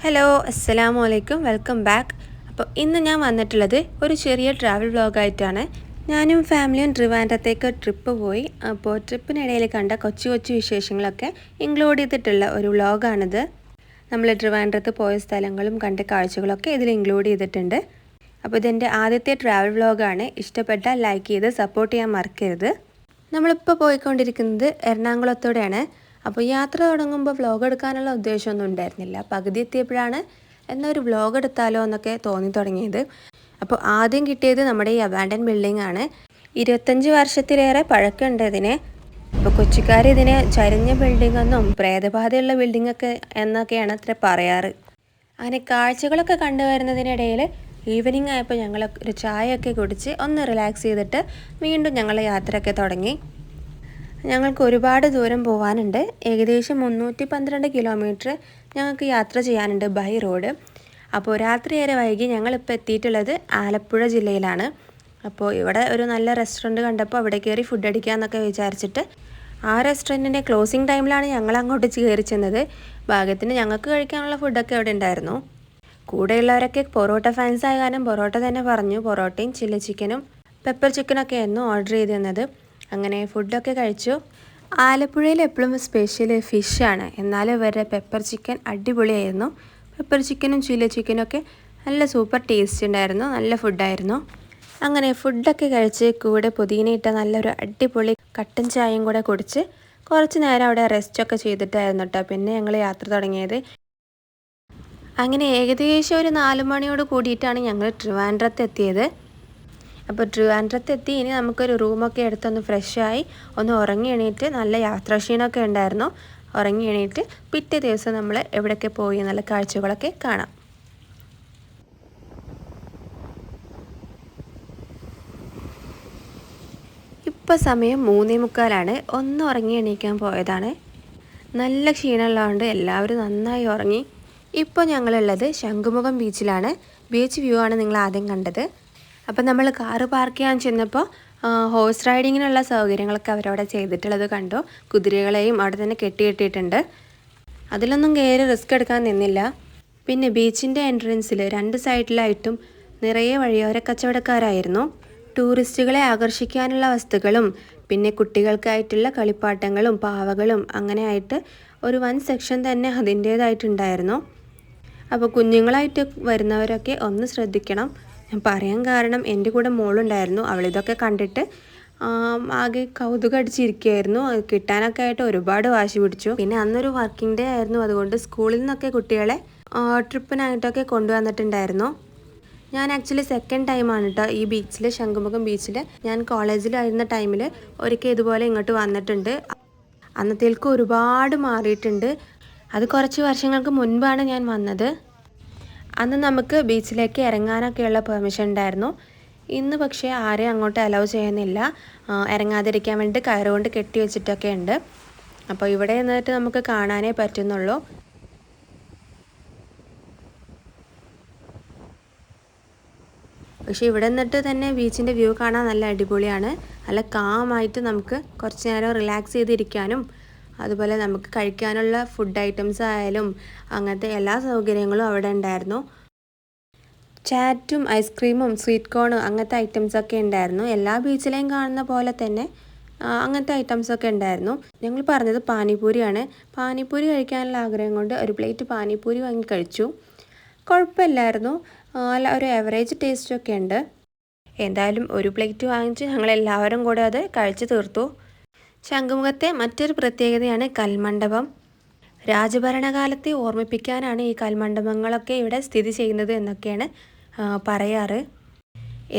Hello അസ്സലാമു അലൈക്കും welcome back. അപ്പോൾ ഇന്ന് ഞാൻ വന്നിട്ടുള്ളത് ഒരു ചെറിയ ട്രാവൽ വ്ളോഗായിട്ടാണ്. ഞാനും ഫാമിലിയും ട്രിവാൻഡ്രത്തേക്ക് ട്രിപ്പ് പോയി. അപ്പോൾ ട്രിപ്പിനിടയിൽ കണ്ട കൊച്ചു കൊച്ചു വിശേഷങ്ങളൊക്കെ ഇൻക്ലൂഡ് ചെയ്തിട്ടുള്ള ഒരു വ്ളോഗാണിത്. നമ്മൾ ട്രിവാൻഡ്രത്ത് പോയ സ്ഥലങ്ങളും കണ്ട കാഴ്ചകളൊക്കെ ഇതിൽ ഇൻക്ലൂഡ് ചെയ്തിട്ടുണ്ട്. അപ്പോൾ ഇതെൻ്റെ ആദ്യത്തെ ട്രാവൽ വ്ളോഗാണ്. ഇഷ്ടപ്പെട്ടാൽ ലൈക്ക് ചെയ്ത് സപ്പോർട്ട് ചെയ്യാൻ മറക്കരുത്. നമ്മളിപ്പോൾ പോയിക്കൊണ്ടിരിക്കുന്നത് എറണാകുളത്തോടെയാണ്. അപ്പോൾ യാത്ര തുടങ്ങുമ്പോൾ വ്ളോഗ് എടുക്കാനുള്ള ഉദ്ദേശമൊന്നും ഉണ്ടായിരുന്നില്ല. പകുതി എത്തിയപ്പോഴാണ് എന്നൊരു വ്ളോഗ് എടുത്താലോ എന്നൊക്കെ തോന്നി തുടങ്ങിയത്. അപ്പോൾ ആദ്യം കിട്ടിയത് നമ്മുടെ ഈ അബാൻഡൻ ബിൽഡിംഗ് ആണ്. 25 വർഷത്തിലേറെ പഴക്കമുണ്ട് ഇതിന്. അപ്പോൾ കൊച്ചിക്കാർ ഇതിനെ ചരിഞ്ഞ ബിൽഡിംഗ് എന്നും പ്രേതബാധയുള്ള ബിൽഡിംഗ് ഒക്കെ എന്നൊക്കെയാണ് അത്ര പറയാറ്. അങ്ങനെ കാഴ്ചകളൊക്കെ കണ്ടുവരുന്നതിനിടയിൽ ഈവനിങ് ആയപ്പോൾ ഞങ്ങൾ ഒരു ചായയൊക്കെ കുടിച്ച് ഒന്ന് റിലാക്സ് ചെയ്തിട്ട് വീണ്ടും ഞങ്ങൾ യാത്രയൊക്കെ തുടങ്ങി. ഞങ്ങൾക്ക് ഒരുപാട് ദൂരം പോകാനുണ്ട്. ഏകദേശം 312 കിലോമീറ്റർ ഞങ്ങൾക്ക് യാത്ര ചെയ്യാനുണ്ട് ബൈ റോഡ്. അപ്പോൾ രാത്രിയേറെ വൈകി ഞങ്ങളിപ്പോൾ എത്തിയിട്ടുള്ളത് ആലപ്പുഴ ജില്ലയിലാണ്. അപ്പോൾ ഇവിടെ ഒരു നല്ല റെസ്റ്റോറൻറ്റ് കണ്ടപ്പോൾ അവിടെ കയറി ഫുഡ് അടിക്കാമെന്നൊക്കെ വിചാരിച്ചിട്ട് ആ റെസ്റ്റോറൻറ്റിൻ്റെ ക്ലോസിങ് ടൈമിലാണ് ഞങ്ങൾ അങ്ങോട്ട് കയറി ചെന്നത്. ഭാഗ്യത്തിന് ഞങ്ങൾക്ക് കഴിക്കാനുള്ള ഫുഡൊക്കെ അവിടെ ഉണ്ടായിരുന്നു. കൂടെയുള്ളവരൊക്കെ പൊറോട്ട ഫാൻസ് ആയ കാരണം പൊറോട്ട തന്നെ പറഞ്ഞു. പൊറോട്ടയും ചില്ലി ചിക്കനും പെപ്പർ ചിക്കനൊക്കെ ആയിരുന്നു ഓർഡർ ചെയ്ത് തന്നത്. അങ്ങനെ ഫുഡൊക്കെ കഴിച്ചു. ആലപ്പുഴയിൽ എപ്പോഴും സ്പെഷ്യൽ ഫിഷാണ്. എന്നാലും ഇവരുടെ പെപ്പർ ചിക്കൻ അടിപൊളിയായിരുന്നു. പെപ്പർ ചിക്കനും ചില്ലി ചിക്കനും ഒക്കെ നല്ല സൂപ്പർ ടേസ്റ്റ് ഉണ്ടായിരുന്നു. നല്ല ഫുഡായിരുന്നു. അങ്ങനെ ഫുഡൊക്കെ കഴിച്ച് കൂടെ പുതിനയിട്ട നല്ലൊരു അടിപൊളി കട്ടൻ ചായയും കൂടെ കുടിച്ച് കുറച്ച് നേരം അവിടെ റെസ്റ്റൊക്കെ ചെയ്തിട്ടായിരുന്നു കേട്ടോ പിന്നെ ഞങ്ങൾ യാത്ര തുടങ്ങിയത്. അങ്ങനെ ഏകദേശം ഒരു 4 മണിയോട് കൂടിയിട്ടാണ് ഞങ്ങൾ ട്രിവാൻഡ്രത്ത് എത്തിയത്. അപ്പോൾ ട്രിവാൻഡ്രത്ത് ഇനി നമുക്കൊരു റൂമൊക്കെ എടുത്തൊന്ന് ഫ്രഷായി ഒന്ന് ഉറങ്ങി എണീറ്റ് നല്ല യാത്രാക്ഷീണമൊക്കെ ഉണ്ടായിരുന്നു. ഉറങ്ങി എണീറ്റ് പിറ്റേ ദിവസം നമ്മൾ എവിടെയൊക്കെ പോയി നല്ല കാഴ്ചകളൊക്കെ കാണാം. ഇപ്പോൾ സമയം 3:45. ഒന്ന് ഉറങ്ങി എണീക്കാൻ പോയതാണ്. നല്ല ക്ഷീണമുള്ളതുകൊണ്ട് എല്ലാവരും നന്നായി ഉറങ്ങി. ഇപ്പോൾ ഞങ്ങളുള്ളത് ശംഖുമുഖം ബീച്ചിലാണ്. ബീച്ച് വ്യൂ ആണ് നിങ്ങൾ ആദ്യം കണ്ടത്. അപ്പം നമ്മൾ കാറ് പാർക്ക് ചെയ്യാൻ ചെന്നപ്പോൾ ഹോഴ്സ് റൈഡിങ്ങിനുള്ള സൗകര്യങ്ങളൊക്കെ അവരവിടെ ചെയ്തിട്ടുള്ളത് കണ്ടു. കുതിരകളെയും അവിടെ തന്നെ കെട്ടിയിട്ടിട്ടുണ്ട്. അതിലൊന്നും കയറി റിസ്ക് എടുക്കാൻ നിന്നില്ല. പിന്നെ ബീച്ചിൻ്റെ എൻട്രൻസിൽ 2 സൈഡിലായിട്ടും നിറയെ വഴിയോര കച്ചവടക്കാരായിരുന്നു. ടൂറിസ്റ്റുകളെ ആകർഷിക്കാനുള്ള വസ്തുക്കളും പിന്നെ കുട്ടികൾക്കായിട്ടുള്ള കളിപ്പാട്ടങ്ങളും പാവകളും അങ്ങനെ ആയിട്ട് ഒരു വൻ സെക്ഷൻ തന്നെ അതിൻ്റേതായിട്ടുണ്ടായിരുന്നു. അപ്പോൾ കുഞ്ഞുങ്ങളായിട്ട് വരുന്നവരൊക്കെ ഒന്ന് ശ്രദ്ധിക്കണം. ഞാൻ പറയാൻ കാരണം എൻ്റെ കൂടെ മോളുണ്ടായിരുന്നു. അവളിതൊക്കെ കണ്ടിട്ട് ആകെ കൗതുകം അടിച്ചിരിക്കുകയായിരുന്നു. കിട്ടാനൊക്കെ ആയിട്ട് ഒരുപാട് വാശി പിടിച്ചു. പിന്നെ അന്നൊരു വർക്കിംഗ് ഡേ ആയിരുന്നു. അതുകൊണ്ട് സ്കൂളിൽ നിന്നൊക്കെ കുട്ടികളെ ട്രിപ്പിനായിട്ടൊക്കെ കൊണ്ടുവന്നിട്ടുണ്ടായിരുന്നു. ഞാൻ ആക്ച്വലി സെക്കൻഡ് ടൈമാണ് കേട്ടോ ഈ ബീച്ചിൽ ശംഖുമുഖം ബീച്ചിൽ. ഞാൻ കോളേജിലായിരുന്ന ടൈമിൽ ഒരിക്കൽ ഇതുപോലെ ഇങ്ങോട്ട് വന്നിട്ടുണ്ട്. അന്നത്തേക്ക് ഒരുപാട് മാറിയിട്ടുണ്ട്. അത് കുറച്ച് വർഷങ്ങൾക്ക് മുൻപാണ് ഞാൻ വന്നത്. അന്ന് നമുക്ക് ബീച്ചിലേക്ക് ഇറങ്ങാനൊക്കെയുള്ള പെർമിഷൻ ഉണ്ടായിരുന്നു. ഇന്ന് പക്ഷേ ആരെയും അങ്ങോട്ട് അലൗ ചെയ്യുന്നില്ല. ഇറങ്ങാതിരിക്കാൻ വേണ്ടി കയറുകൊണ്ട് കെട്ടി വെച്ചിട്ടൊക്കെ ഉണ്ട്. അപ്പോൾ ഇവിടെ നിന്നിട്ട് നമുക്ക് കാണാനേ പറ്റുന്നുള്ളൂ. പക്ഷേ ഇവിടെ നിന്നിട്ട് തന്നെ ബീച്ചിൻ്റെ വ്യൂ കാണാൻ നല്ല അടിപൊളിയാണ്. നല്ല കാമായിട്ട് നമുക്ക് കുറച്ച് നേരം റിലാക്സ് ചെയ്തിരിക്കാനും അതുപോലെ നമുക്ക് കഴിക്കാനുള്ള ഫുഡ് ഐറ്റംസ് ആയാലും അങ്ങനത്തെ എല്ലാ സൗകര്യങ്ങളും അവിടെ ഉണ്ടായിരുന്നു. ചാറ്റും ഐസ്ക്രീമും സ്വീറ്റ് കോണും അങ്ങനത്തെ ഐറ്റംസൊക്കെ ഉണ്ടായിരുന്നു. എല്ലാ ബീച്ചിലെയും കാണുന്ന പോലെ തന്നെ അങ്ങനത്തെ ഐറ്റംസൊക്കെ ഉണ്ടായിരുന്നു. ഞങ്ങൾ പറഞ്ഞത് പാനിപൂരിയാണ്. പാനിപൂരി കഴിക്കാനുള്ള ആഗ്രഹം കൊണ്ട് ഒരു പ്ലേറ്റ് പാനിപൂരി വാങ്ങി കഴിച്ചു. കുഴപ്പമില്ലായിരുന്നു. അല്ല ഒരു ആവറേജ് ടേസ്റ്റൊക്കെ ഉണ്ട്. എന്തായാലും ഒരു പ്ലേറ്റ് വാങ്ങിച്ച് ഞങ്ങളെല്ലാവരും കൂടെ അത് കഴിച്ച് തീർത്തു. ശംഖുമുഖത്തെ മറ്റൊരു പ്രത്യേകതയാണ് കൽമണ്ഡപം. രാജഭരണകാലത്തെ ഓർമ്മിപ്പിക്കാനാണ് ഈ കൽമണ്ഡപങ്ങളൊക്കെ ഇവിടെ സ്ഥിതി ചെയ്യുന്നത് എന്നൊക്കെയാണ് പറയാറ്.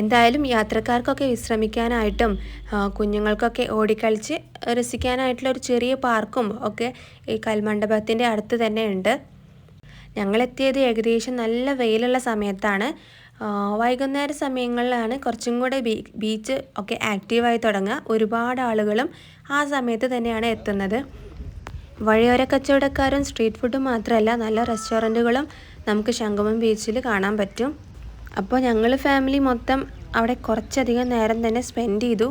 എന്തായാലും യാത്രക്കാർക്കൊക്കെ വിശ്രമിക്കാനായിട്ടും കുഞ്ഞുങ്ങൾക്കൊക്കെ ഓടിക്കളിച്ച് രസിക്കാനായിട്ടുള്ള ഒരു ചെറിയ പാർക്കും ഒക്കെ ഈ കൽമണ്ഡപത്തിൻ്റെ അടുത്ത് തന്നെ ഉണ്ട്. ഞങ്ങളെത്തിയത് ഏകദേശം നല്ല വെയിലുള്ള സമയത്താണ്. വൈകുന്നേര സമയങ്ങളിലാണ് കുറച്ചും കൂടെ ബീച്ച് ഒക്കെ ആക്റ്റീവായി തുടങ്ങുക. ഒരുപാട് ആളുകളും ആ സമയത്ത് തന്നെയാണ് എത്തുന്നത്. വഴിയോര കച്ചവടക്കാരും സ്ട്രീറ്റ് ഫുഡും മാത്രമല്ല നല്ല റെസ്റ്റോറൻറ്റുകളും നമുക്ക് ശംഖുമുഖം ബീച്ചിൽ കാണാൻ പറ്റും. അപ്പോൾ ഞങ്ങൾ ഫാമിലി മൊത്തം അവിടെ കുറച്ചധികം നേരം തന്നെ സ്പെൻഡ് ചെയ്തു.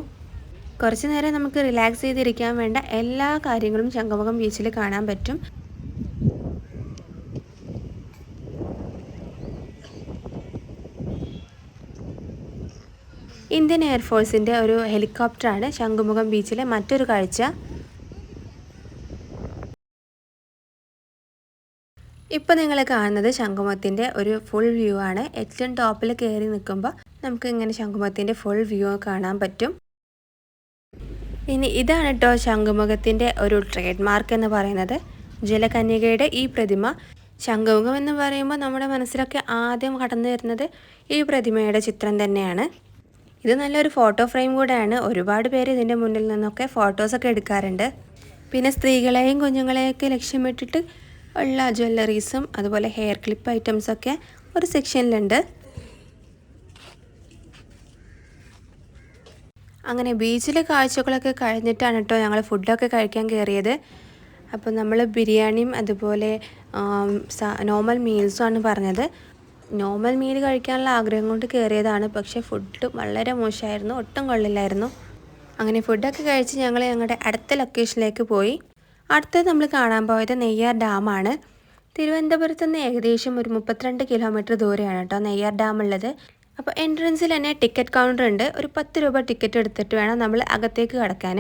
കുറച്ച് നേരം നമുക്ക് റിലാക്സ് ചെയ്തിരിക്കാൻ വേണ്ട എല്ലാ കാര്യങ്ങളും ശംഖുമുഖം ബീച്ചിൽ കാണാൻ പറ്റും. ഇന്ത്യൻ എയർഫോഴ്സിൻ്റെ ഒരു ഹെലികോപ്റ്ററാണ് ശംഖുമുഖം ബീച്ചിലെ മറ്റൊരു കാഴ്ച. ഇപ്പോൾ നിങ്ങൾ കാണുന്നത് ശംഖുമുഖത്തിൻ്റെ ഒരു ഫുൾ വ്യൂ ആണ്. ഏറ്റവും ടോപ്പിൽ കയറി നിൽക്കുമ്പോൾ നമുക്ക് ഇങ്ങനെ ശംഖുമുഖത്തിൻ്റെ ഫുൾ വ്യൂ കാണാൻ പറ്റും. ഇനി ഇതാണ് കേട്ടോ ശംഖുമുഖത്തിൻ്റെ ഒരു ട്രേഡ് മാർക്ക് എന്ന് പറയുന്നത്, ജലകന്യകയുടെ ഈ പ്രതിമ. ശംഖുമുഖം എന്ന് പറയുമ്പോൾ നമ്മുടെ മനസ്സിലൊക്കെ ആദ്യം കടന്നു വരുന്നത് ഈ പ്രതിമയുടെ ചിത്രം തന്നെയാണ്. ഇത് നല്ലൊരു ഫോട്ടോ ഫ്രെയിം കൂടെയാണ്. ഒരുപാട് പേര് ഇതിൻ്റെ മുന്നിൽ നിന്നൊക്കെ ഫോട്ടോസൊക്കെ എടുക്കാറുണ്ട്. പിന്നെ സ്ത്രീകളെയും കുഞ്ഞുങ്ങളെയൊക്കെ ലക്ഷ്യമിട്ടിട്ട് ഉള്ള ജ്വല്ലറീസും അതുപോലെ ഹെയർ ക്ലിപ്പ് ഐറ്റംസൊക്കെ ഒരു സെക്ഷനിലുണ്ട്. അങ്ങനെ ബീച്ചിലെ കാഴ്ചകളൊക്കെ കഴിഞ്ഞിട്ടാണ് കേട്ടോ ഞങ്ങൾ ഫുഡൊക്കെ കഴിക്കാൻ കയറിയത്. അപ്പോൾ നമ്മൾ ബിരിയാണിയും അതുപോലെ നോർമൽ മീൽസുമാണ് പറഞ്ഞത്. നോർമൽ മീൽ കഴിക്കാനുള്ള ആഗ്രഹം കൊണ്ട് കയറിയതാണ്, പക്ഷേ ഫുഡ് വളരെ മോശമായിരുന്നു, ഒട്ടും കൊള്ളില്ലായിരുന്നു. അങ്ങനെ ഫുഡൊക്കെ കഴിച്ച് ഞങ്ങൾ ഞങ്ങളുടെ അടുത്ത ലൊക്കേഷനിലേക്ക് പോയി. അടുത്തത് നമ്മൾ കാണാൻ പോയത് നെയ്യാർ ഡാമാണ്. തിരുവനന്തപുരത്ത് നിന്ന് ഏകദേശം ഒരു 32 കിലോമീറ്റർ ദൂരെയാണ് കേട്ടോ നെയ്യാർ ഡാം ഉള്ളത്. അപ്പോൾ എൻട്രൻസിൽ തന്നെ ടിക്കറ്റ് കൗണ്ടർ ഉണ്ട്. ഒരു 10 രൂപ ടിക്കറ്റ് എടുത്തിട്ട് വേണം നമ്മൾ അകത്തേക്ക് കടക്കാൻ.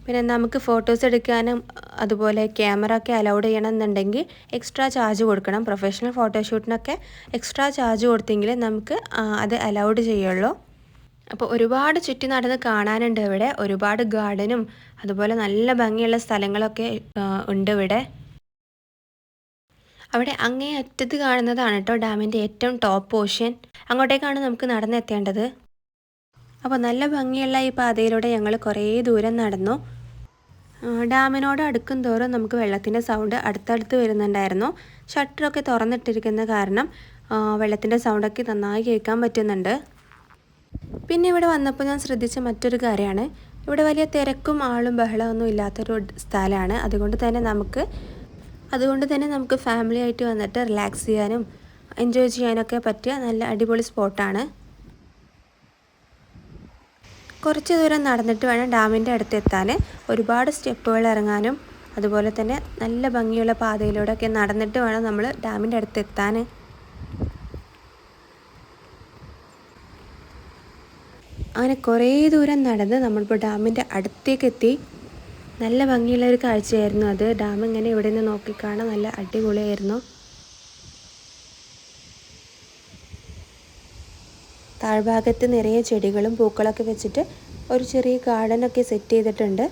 പിന്നെ നമുക്ക് ഫോട്ടോസ് എടുക്കാനും അതുപോലെ ക്യാമറ ഒക്കെ അലൗഡ് ചെയ്യണമെന്നുണ്ടെങ്കിൽ എക്സ്ട്രാ ചാർജ് കൊടുക്കണം. പ്രൊഫഷണൽ ഫോട്ടോഷൂട്ടിനൊക്കെ എക്സ്ട്രാ ചാർജ് കൊടുത്തെങ്കിൽ നമുക്ക് അത് അലൗഡ് ചെയ്യുള്ളൂ. അപ്പോൾ ഒരുപാട് ചുറ്റി നടന്ന് കാണാനുണ്ട് ഇവിടെ. ഒരുപാട് ഗാർഡനും അതുപോലെ നല്ല ഭംഗിയുള്ള സ്ഥലങ്ങളൊക്കെ ഉണ്ട് ഇവിടെ. അവിടെ അങ്ങേ അറ്റത്ത് കാണുന്നതാണ് കേട്ടോ ഡാമിൻ്റെ ഏറ്റവും ടോപ്പ് പോർഷൻ. അങ്ങോട്ടേക്കാണ് നമുക്ക് നടന്നെത്തേണ്ടത്. അപ്പോൾ നല്ല ഭംഗിയുള്ള ഈ പാതയിലൂടെ ഞങ്ങൾ കുറേ ദൂരം നടന്നു. ഡാമിനോട് അടുക്കും തോറും നമുക്ക് വെള്ളത്തിൻ്റെ സൗണ്ട് അടുത്തടുത്ത് വരുന്നുണ്ടായിരുന്നു. ഷട്ടറൊക്കെ തുറന്നിട്ടിരിക്കുന്ന കാരണം വെള്ളത്തിൻ്റെ സൗണ്ടൊക്കെ നന്നായി കേൾക്കാൻ പറ്റുന്നുണ്ട്. പിന്നെ ഇവിടെ വന്നപ്പോൾ ഞാൻ ശ്രദ്ധിച്ച മറ്റൊരു കാര്യമാണ്, ഇവിടെ വലിയ തിരക്കും ആളും ബഹളമൊന്നും ഇല്ലാത്തൊരു സ്ഥലമാണ്. അതുകൊണ്ട് തന്നെ നമുക്ക് ഫാമിലി ആയിട്ട് വന്നിട്ട് റിലാക്സ് ചെയ്യാനും എൻജോയ് ചെയ്യാനൊക്കെ പറ്റിയ നല്ല അടിപൊളി സ്പോട്ടാണ്. കുറച്ച് ദൂരം നടന്നിട്ട് വേണം ഡാമിൻ്റെ അടുത്ത് എത്താൻ. ഒരുപാട് സ്റ്റെപ്പുകൾ ഇറങ്ങാനും അതുപോലെ തന്നെ നല്ല ഭംഗിയുള്ള പാതയിലൂടെയൊക്കെ നടന്നിട്ട് വേണം നമ്മൾ ഡാമിൻ്റെ അടുത്ത് എത്താൻ. അങ്ങനെ കുറേ ദൂരം നടന്ന് നമ്മളിപ്പോൾ ഡാമിൻ്റെ അടുത്തേക്ക് എത്തി. നല്ല ഭംഗിയുള്ളൊരു കാഴ്ചയായിരുന്നു അത്. ഡാം ഇങ്ങനെ ഇവിടെ നിന്ന് നോക്കിക്കാണാൻ നല്ല അടിപൊളിയായിരുന്നു. താഴ്ഭാഗത്ത് നിറയെ ചെടികളും പൂക്കളൊക്കെ വെച്ചിട്ട് ഒരു ചെറിയ ഗാർഡനൊക്കെ സെറ്റ് ചെയ്തിട്ടുണ്ട്.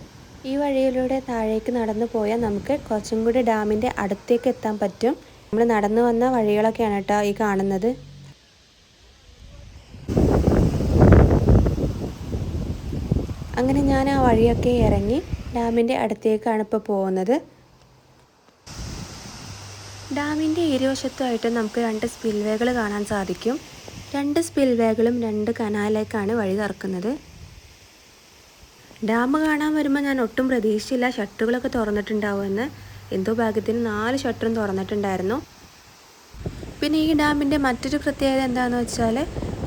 ഈ വഴിയിലൂടെ താഴേക്ക് നടന്നു പോയാൽ നമുക്ക് കുറച്ചും കൂടി ഡാമിൻ്റെ അടുത്തേക്ക് എത്താൻ പറ്റും. നമ്മൾ നടന്നു വന്ന വഴികളൊക്കെയാണ് കേട്ടോ ഈ കാണുന്നത്. അങ്ങനെ ഞാൻ ആ വഴിയൊക്കെ ഇറങ്ങി ഡാമിൻ്റെ അടുത്തേക്കാണ് ഇപ്പോൾ പോകുന്നത്. ഡാമിൻ്റെ ഇരുവശത്തുമായിട്ട് നമുക്ക് 2 സ്പിൽവേകൾ കാണാൻ സാധിക്കും. 2 സ്പിൽവേകളും 2 കനാലിലേക്കാണ് വഴി തുറക്കുന്നത്. ഡാം കാണാൻ വരുമ്പോൾ ഞാൻ ഒട്ടും പ്രതീക്ഷിച്ചില്ല ഷട്ടറുകളൊക്കെ തുറന്നിട്ടുണ്ടാവുമെന്ന്. എന്തോ ഭാഗ്യത്തിന് 4 ഷട്ടറും തുറന്നിട്ടുണ്ടായിരുന്നു. പിന്നെ ഈ ഡാമിൻ്റെ മറ്റൊരു പ്രത്യേകത എന്താണെന്ന് വെച്ചാൽ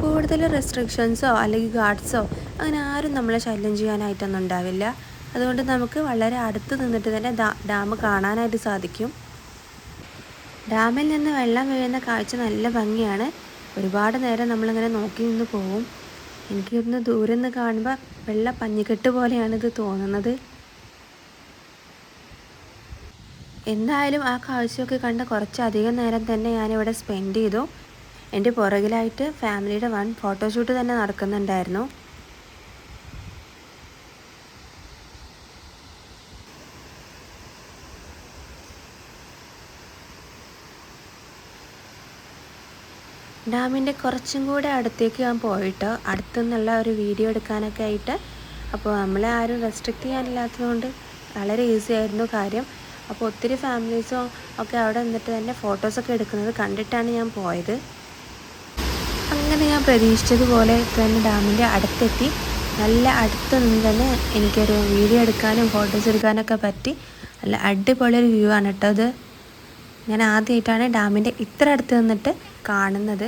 കൂടുതൽ റെസ്ട്രിക്ഷൻസോ അല്ലെങ്കിൽ ഗാർഡ്സോ അങ്ങനെ ആരും നമ്മളെ ശല്യം ചെയ്യാനായിട്ടൊന്നും ഉണ്ടാവില്ല. അതുകൊണ്ട് നമുക്ക് വളരെ അടുത്ത് നിന്നിട്ട് തന്നെ ഡാം കാണാനായിട്ട് സാധിക്കും. ഡാമിൽ നിന്ന് വെള്ളം വീഴുന്ന കാഴ്ച നല്ല ഭംഗിയാണ്. ഒരുപാട് നേരം നമ്മളിങ്ങനെ നോക്കി നിന്ന് പോവും. എനിക്കൊന്ന് ദൂരെ നിന്ന് കാണുമ്പോൾ വെള്ള പഞ്ഞിക്കെട്ട് പോലെയാണിത് തോന്നുന്നത്. എന്തായാലും ആ കാഴ്ചയൊക്കെ കണ്ട് കുറച്ചധികം നേരം തന്നെ ഞാനിവിടെ സ്പെൻഡ് ചെയ്തു. എൻ്റെ പുറകിലായിട്ട് ഫാമിലിയുടെ ഫോട്ടോഷൂട്ട് തന്നെ നടക്കുന്നുണ്ടായിരുന്നു. ഡാമിൻ്റെ കുറച്ചും കൂടെ അടുത്തേക്ക് ഞാൻ പോയിട്ട് അടുത്തുനിന്നുള്ള ഒരു വീഡിയോ എടുക്കാനൊക്കെ ആയിട്ട്. അപ്പോൾ നമ്മളെ ആരും റെസ്ട്രിക്റ്റ് ചെയ്യാനില്ലാത്തതുകൊണ്ട് വളരെ ഈസി ആയിരുന്നു കാര്യം. അപ്പോൾ ഒത്തിരി ഫാമിലീസും ഒക്കെ അവിടെ നിന്നിട്ട് തന്നെ ഫോട്ടോസൊക്കെ എടുക്കുന്നത് കണ്ടിട്ടാണ് ഞാൻ പോയത്. അങ്ങനെ ഞാൻ പ്രതീക്ഷിച്ചതുപോലെ തന്നെ ഡാമിൻ്റെ അടുത്തെത്തി. നല്ല അടുത്ത് നിന്ന് തന്നെ എനിക്കൊരു വീഡിയോ എടുക്കാനും ഫോട്ടോസ് എടുക്കാനൊക്കെ പറ്റി. നല്ല അടിപൊളിയൊരു വ്യൂ ആണ് കേട്ടോ അത്. ഞാൻ ആദ്യമായിട്ടാണ് ഡാമിൻ്റെ ഇത്ര അടുത്ത് നിന്നിട്ട് കാണുന്നത്.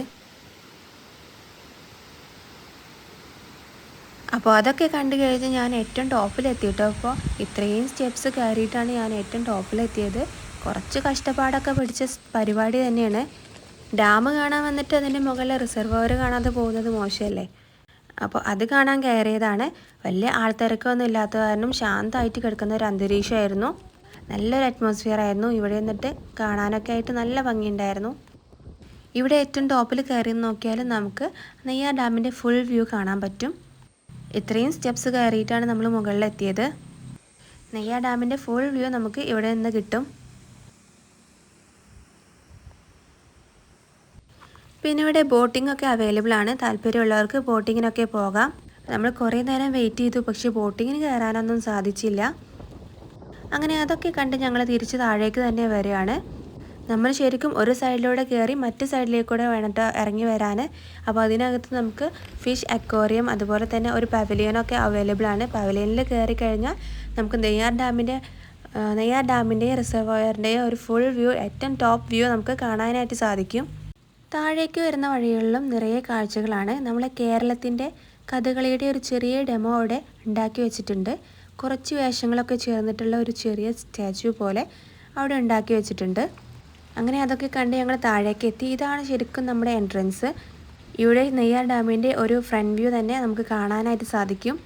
അപ്പോൾ അതൊക്കെ കണ്ടു കഴിഞ്ഞ് ഞാൻ ഏറ്റവും ടോപ്പിലെത്തി കേട്ടോ. അപ്പോൾ ഇത്രയും സ്റ്റെപ്സ് കയറിയിട്ടാണ് ഞാൻ ഏറ്റവും ടോപ്പിലെത്തിയത്. കുറച്ച് കഷ്ടപ്പാടൊക്കെ പിടിച്ച പരിപാടി തന്നെയാണ്. ഡാം കാണാൻ വന്നിട്ട് അതിൻ്റെ മുകളിൽ റിസർവോയർ കാണാതെ പോകുന്നത് മോശമല്ലേ. അപ്പോൾ അത് കാണാൻ കയറിയതാണ്. വലിയ ആൾത്തിരക്കൊന്നും ഇല്ലാത്ത കാരണം ശാന്തമായിട്ട് കിടക്കുന്ന ഒരു അന്തരീക്ഷമായിരുന്നു. നല്ലൊരു അറ്റ്മോസ്ഫിയർ ആയിരുന്നു. ഇവിടെ നിന്നിട്ട് കാണാനൊക്കെ ആയിട്ട് നല്ല ഭംഗിയുണ്ടായിരുന്നു. ഇവിടെ ഏറ്റവും ടോപ്പിൽ കയറി നോക്കിയാൽ നമുക്ക് നെയ്യാർ ഡാമിൻ്റെ ഫുൾ വ്യൂ കാണാൻ പറ്റും. ഇത്രയും സ്റ്റെപ്സ് കയറിയിട്ടാണ് നമ്മൾ മുകളിലെത്തിയത്. നെയ്യാർ ഡാമിൻ്റെ ഫുൾ വ്യൂ നമുക്ക് ഇവിടെ നിന്ന് കിട്ടും. പിന്നെ ഇവിടെ ബോട്ടിംഗ് ഒക്കെ അവൈലബിൾ ആണ്. താല്പര്യമുള്ളവർക്ക് ബോട്ടിങ്ങിനൊക്കെ പോകാം. നമ്മൾ കുറേ നേരം വെയിറ്റ് ചെയ്തു, പക്ഷേ ബോട്ടിങ്ങിന് കയറാനൊന്നും സാധിച്ചില്ല. അങ്ങനെ അതൊക്കെ കണ്ട് ഞങ്ങൾ തിരിച്ച് താഴേക്ക് തന്നെ വരികയാണ്. നമ്മൾ ശരിക്കും ഒരു സൈഡിലൂടെ കയറി മറ്റ് സൈഡിലേക്കൂടെ വേണ്ടിട്ട് ഇറങ്ങി വരാൻ. അപ്പോൾ അതിനകത്ത് നമുക്ക് ഫിഷ് അക്വേറിയം അതുപോലെ തന്നെ ഒരു പവലിയനൊക്കെ അവൈലബിൾ ആണ്. പവലിയനിൽ കയറി കഴിഞ്ഞാൽ നമുക്ക് നെയ്യാർ ഡാമിൻ്റെ റിസർവോയറിൻ്റെയും ഒരു ഫുൾ വ്യൂ, ഏറ്റവും ടോപ്പ് വ്യൂ നമുക്ക് കാണാനായിട്ട് സാധിക്കും. താഴേക്ക് വരുന്ന വഴികളിലും നിറയെ കാഴ്ചകളാണ്. നമ്മളെ കേരളത്തിൻ്റെ കഥകളിയുടെ ഒരു ചെറിയ ഡെമോ അവിടെ ഉണ്ടാക്കി വെച്ചിട്ടുണ്ട്. കുറച്ച് വേഷങ്ങളൊക്കെ ചേർന്നിട്ടുള്ള ഒരു ചെറിയ സ്റ്റാച്യു പോലെ അവിടെ ഉണ്ടാക്കി വെച്ചിട്ടുണ്ട്. അങ്ങനെ അതൊക്കെ കണ്ട് ഞങ്ങൾ താഴേക്ക് എത്തി. ഇതാണ് ശരിക്കും നമ്മുടെ എൻട്രൻസ്. ഇവിടെ നെയ്യാർ ഡാമിൻ്റെ ഒരു ഫ്രണ്ട് വ്യൂ തന്നെ നമുക്ക് കാണാനായിട്ട് സാധിക്കും.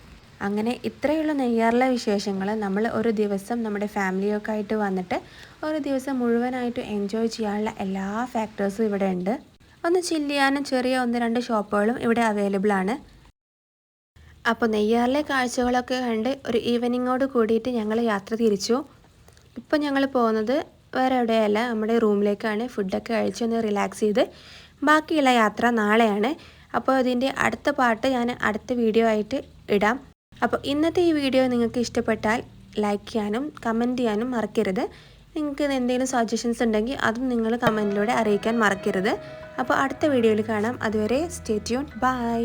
അങ്ങനെ ഇത്രയുള്ള നെയ്യാറിലെ വിശേഷങ്ങൾ നമ്മൾ ഒരു ദിവസം നമ്മുടെ ഫാമിലിയൊക്കെ ആയിട്ട് വന്നിട്ട് ഒരു ദിവസം മുഴുവനായിട്ട് എൻജോയ് ചെയ്യാനുള്ള എല്ലാ ഫാക്ടേഴ്സും ഇവിടെ ഉണ്ട്. ഒന്ന് ചില്ല് ചെയ്യാനും ചെറിയ 1-2 ഷോപ്പുകളും ഇവിടെ അവൈലബിൾ ആണ്. അപ്പോൾ നെയ്യാറിലെ കാഴ്ചകളൊക്കെ കണ്ട് ഒരു ഈവനിങ്ങോട് കൂടിയിട്ട് ഞങ്ങൾ യാത്ര തിരിച്ചു. ഇപ്പോൾ ഞങ്ങൾ പോകുന്നത് വേറെ എവിടെയല്ല, നമ്മുടെ റൂമിലേക്കാണ്. ഫുഡൊക്കെ കഴിച്ചൊന്ന് റിലാക്സ് ചെയ്ത് ബാക്കിയുള്ള യാത്ര നാളെയാണ്. അപ്പോൾ ഇതിൻ്റെ അടുത്ത പാർട്ട് ഞാൻ അടുത്ത വീഡിയോ ആയിട്ട് ഇടാം. അപ്പോൾ ഇന്നത്തെ ഈ വീഡിയോ നിങ്ങൾക്ക് ഇഷ്ടപ്പെട്ടാൽ ലൈക്ക് ചെയ്യാനും കമൻറ്റ് ചെയ്യാനും മറക്കരുത്. നിങ്ങൾക്ക് എന്തെങ്കിലും സജഷൻസ് ഉണ്ടെങ്കിൽ അതും നിങ്ങൾ കമൻറ്റിലൂടെ അറിയിക്കാൻ മറക്കരുത്. അപ്പോൾ അടുത്ത വീഡിയോയിൽ കാണാം. അതുവരെ സ്റ്റേ ട്യൂൺഡ്. ബൈ.